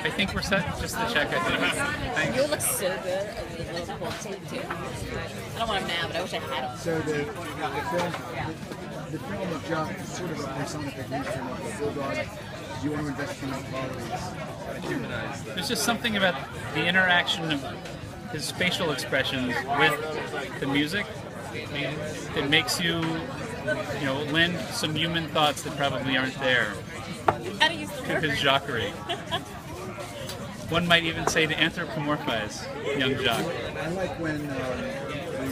I think we're set. Just to check, I think. Thanks. You look so good as a little cold sleeve too. I don't want them now, but I wish I had them. So the film of Jock is sort of a personification of the Bulldog. Do you want to invest in qualities? There's just something about the interaction of his facial expressions with the music that makes you, lend some human thoughts that probably aren't there to his jockery. One might even say to anthropomorphize young Jock. I like when the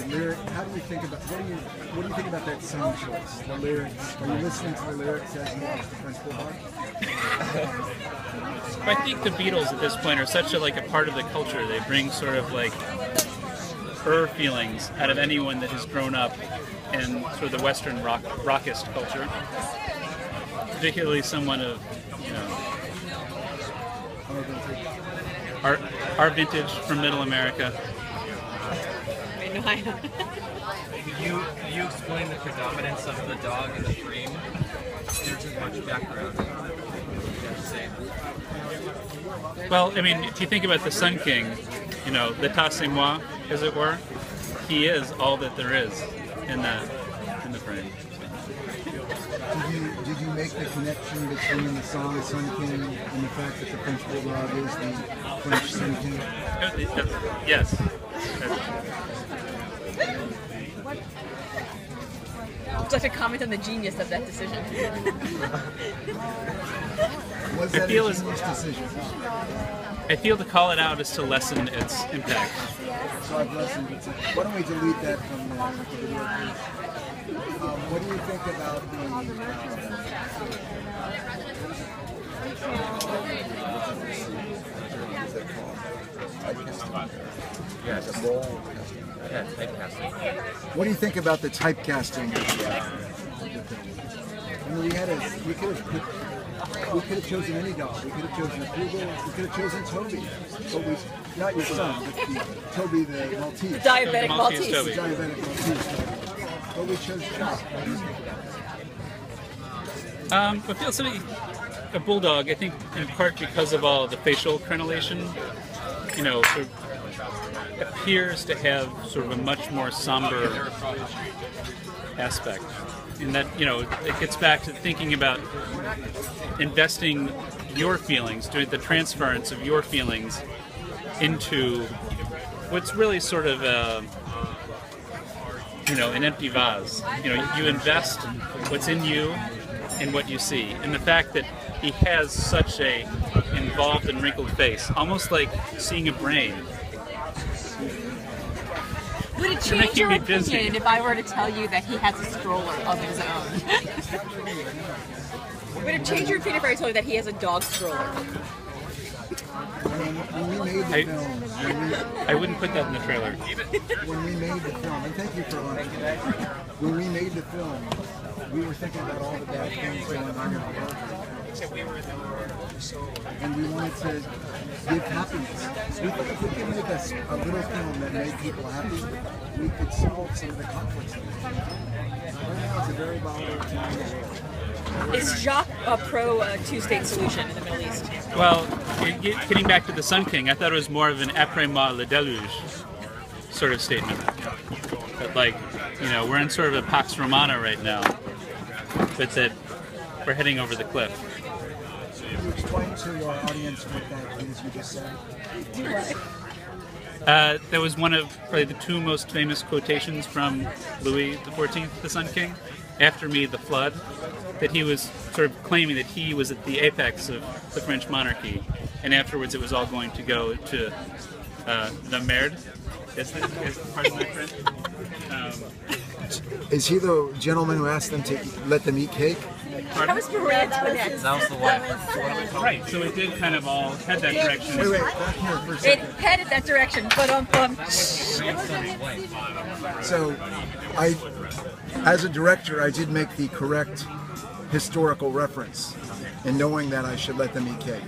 lyric. How do you think about? What do you think about that song choice? The lyrics. Are you listening to the lyrics as you watch the French Bulldog? I think the Beatles at this point are such a part of the culture. They bring sort of feelings out of anyone that has grown up in sort of the Western rockist culture, particularly someone of our vintage from Middle America. Could you explain the predominance of the dog in the frame? There's as much background. Well, I mean, if you think about the Sun King, l'état c'est moi, as it were, he is all that there is in the frame. Did you make the connection between the song Sun King and the fact that the French Bulldog is the French Sun King? Yes. Would you like to comment on the genius of that decision? Was that a genius decision? I feel to call it out is to lessen its impact. So I've lessened it. Why don't we delete that from the video, please? What do you think about What do you think about the typecasting? I mean, we could have chosen any dog. We could have chosen a poodle. We could have chosen Toby, but not your son, but Toby the Maltese. The diabetic Maltese. Toby. The diabetic Maltese. But we chose Jock. But feel something a bulldog. I think in part because of all the facial crenellation, sort of appears to have sort of a much more somber aspect. In that, it gets back to thinking about investing your feelings, doing the transference of your feelings into what's really sort of an empty vase. You invest what's in you in what you see. And the fact that he has such a involved and wrinkled face, almost like seeing a brain. Would it change your opinion if I were to tell you that he has a stroller of his own? Would it change your opinion if I told you that he has a dog stroller? When we made the film, I wouldn't put that in the trailer. When we made the film, and thank you for honoring that. When we made the film, we were thinking about all the bad things going on in our world. And we wanted to give happiness. We thought if we could make a little film that made people happy, we could solve some of the conflicts. Right now it's a very volatile time. Is Jacques a pro two-state solution in the Middle East? Well, getting back to the Sun King, I thought it was more of an après-moi le déluge sort of statement. That we're in sort of a Pax Romana right now, but that we're heading over the cliff. Can you explain to your audience what that is you just said? That was one of probably the two most famous quotations from Louis XIV, the Sun King, after me, the flood, that he was sort of claiming that he was at the apex of the French monarchy, and afterwards it was all going to go to the merde. Is part of my French? Is he the gentleman who asked them to let them eat cake? That was Maria Antoinette. That was the wife. Right, so it did kind of all head that direction. Wait, back here for a It second. headed that direction, but So, as a director, I did make the correct historical reference in knowing that I should let them eat cake.